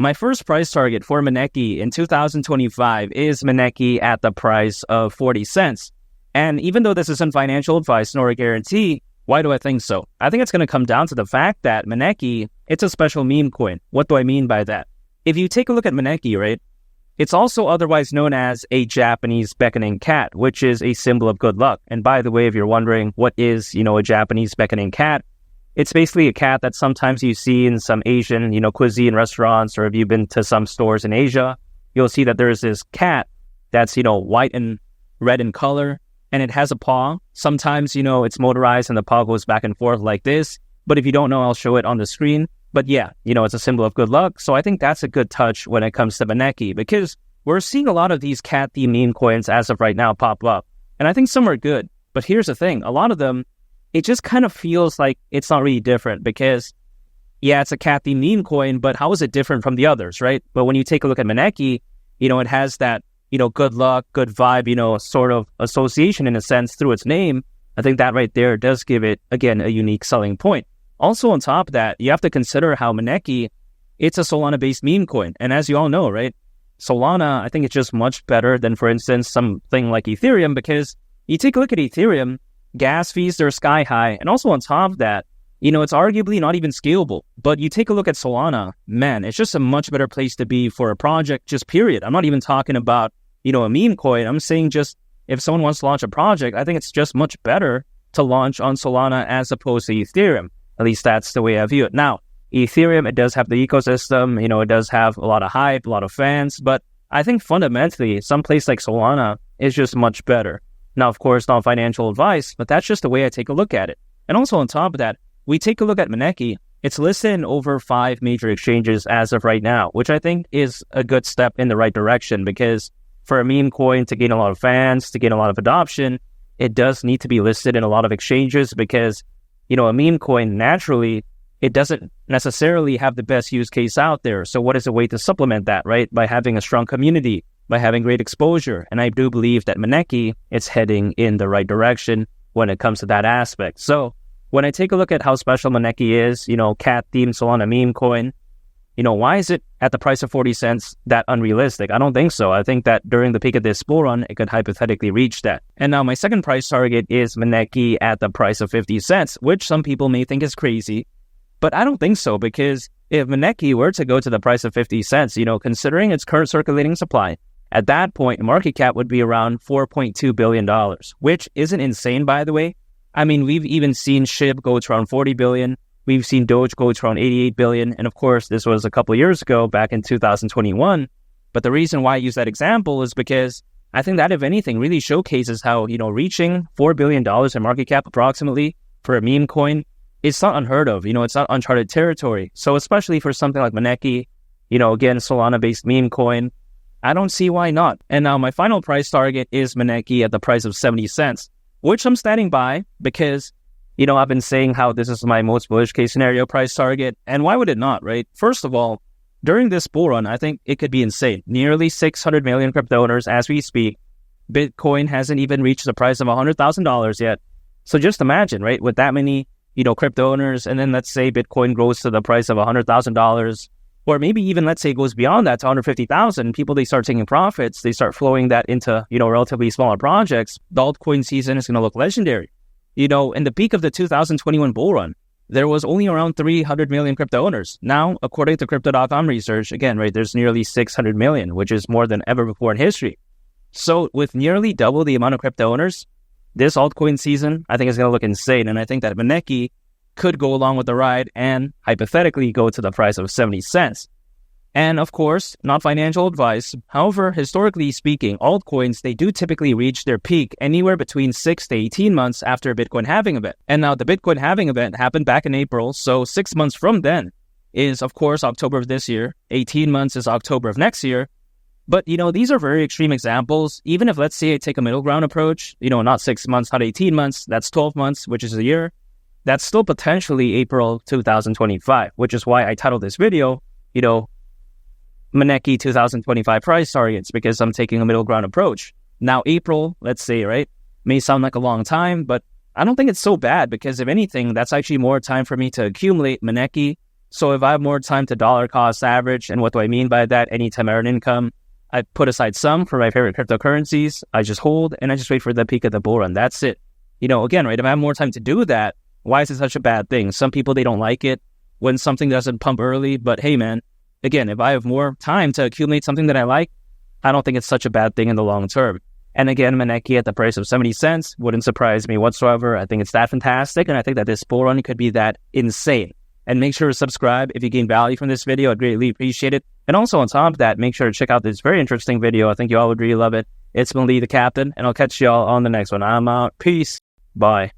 My first price target for Maneki in 2025 is Maneki at the price of 40 cents. And even though this isn't financial advice nor a guarantee, why do I think so? I think it's going to come down to the fact that Maneki, it's a special meme coin. What do I mean by that? If you take a look at Maneki, right, it's also otherwise known as a Japanese beckoning cat, which is a symbol of good luck. And by the way, if you're wondering what is, a Japanese beckoning cat, it's basically a cat that sometimes you see in some Asian, cuisine restaurants, or if you've been to some stores in Asia, you'll see that there's this cat that's, white and red in color, and it has a paw. Sometimes, it's motorized and the paw goes back and forth like this. But if you don't know, I'll show it on the screen. But yeah, it's a symbol of good luck. So I think that's a good touch when it comes to Maneki, because we're seeing a lot of these cat-themed meme coins as of right now pop up. And I think some are good. But here's the thing. A lot of them, it just kind of feels like it's not really different because, yeah, it's a cat-themed meme coin, but how is it different from the others, right? But when you take a look at Maneki, it has that, good luck, good vibe, sort of association in a sense through its name. I think that right there does give it, again, a unique selling point. Also, on top of that, you have to consider how Maneki, it's a Solana-based meme coin. And as you all know, right, Solana, I think it's just much better than, for instance, something like Ethereum, because you take a look at Ethereum, gas fees, they're sky high. And also on top of that, it's arguably not even scalable. But you take a look at Solana, man, it's just a much better place to be for a project, just period. I'm not even talking about, a meme coin. I'm saying just if someone wants to launch a project, I think it's just much better to launch on Solana as opposed to Ethereum. At least that's the way I view it. Now, Ethereum, it does have the ecosystem, it does have a lot of hype, a lot of fans, but I think fundamentally, some place like Solana is just much better. Now, of course, not financial advice, but that's just the way I take a look at it. And also on top of that, we take a look at Maneki. It's listed in over 5 major exchanges as of right now, which I think is a good step in the right direction, because for a meme coin to gain a lot of fans, to gain a lot of adoption, it does need to be listed in a lot of exchanges because, a meme coin, naturally, it doesn't necessarily have the best use case out there. So what is a way to supplement that, right? By having a strong community, by having great exposure. And I do believe that Maneki is heading in the right direction when it comes to that aspect. So when I take a look at how special Maneki is, cat-themed Solana meme coin, why is it at the price of 40 cents that unrealistic? I don't think so. I think that during the peak of this bull run, it could hypothetically reach that. And now my second price target is Maneki at the price of 50 cents, which some people may think is crazy. But I don't think so, because if Maneki were to go to the price of 50 cents, considering its current circulating supply, at that point, market cap would be around $4.2 billion, which isn't insane, by the way. I mean, we've even seen SHIB go to around 40 billion. We've seen Doge go to around 88 billion. And of course, this was a couple of years ago, back in 2021. But the reason why I use that example is because I think that, if anything, really showcases how, reaching $4 billion in market cap approximately for a meme coin, it's not unheard of. It's not uncharted territory. So especially for something like Maneki, again, Solana-based meme coin, I don't see why not. And now my final price target is Maneki at the price of 70 cents, which I'm standing by because, I've been saying how this is my most bullish case scenario price target. And why would it not, right? First of all, during this bull run, I think it could be insane. Nearly 600 million crypto owners as we speak. Bitcoin hasn't even reached the price of $100,000 yet. So just imagine, right? With that many, crypto owners, and then let's say Bitcoin grows to the price of $100,000, or maybe even, let's say, it goes beyond that to 150,000, people, they start taking profits, they start flowing that into, relatively smaller projects. The altcoin season is going to look legendary. In the peak of the 2021 bull run, there was only around 300 million crypto owners. Now, according to Crypto.com research, again, right, there's nearly 600 million, which is more than ever before in history. So with nearly double the amount of crypto owners, this altcoin season, I think, is going to look insane. And I think that Maneki could go along with the ride and hypothetically go to the price of 70 cents. And of course, not financial advice. However, historically speaking, altcoins, they do typically reach their peak anywhere between 6 to 18 months after a Bitcoin halving event. And now the Bitcoin halving event happened back in April. So 6 months from then is, of course, October of this year. 18 months is October of next year. But, these are very extreme examples. Even if, let's say, I take a middle ground approach, not 6 months, not 18 months, that's 12 months, which is a year. That's still potentially April 2025, which is why I titled this video, Maneki 2025 price targets, because I'm taking a middle ground approach. Now, April, let's say, right, may sound like a long time, but I don't think it's so bad, because if anything, that's actually more time for me to accumulate Maneki So if I have more time to dollar cost average, and what do I mean by that? Anytime I earn income, I put aside some for my favorite cryptocurrencies. I just hold and I just wait for the peak of the bull run. That's it. Again, right? If I have more time to do that, why is it such a bad thing? Some people, they don't like it when something doesn't pump early. But hey, man, again, if I have more time to accumulate something that I like, I don't think it's such a bad thing in the long term. And again, Maneki at the price of 70 cents wouldn't surprise me whatsoever. I think it's that fantastic. And I think that this bull run could be that insane. And make sure to subscribe if you gain value from this video. I'd greatly appreciate it. And also on top of that, make sure to check out this very interesting video. I think you all would really love it. It's been Lee the Captain, and I'll catch y'all on the next one. I'm out. Peace. Bye.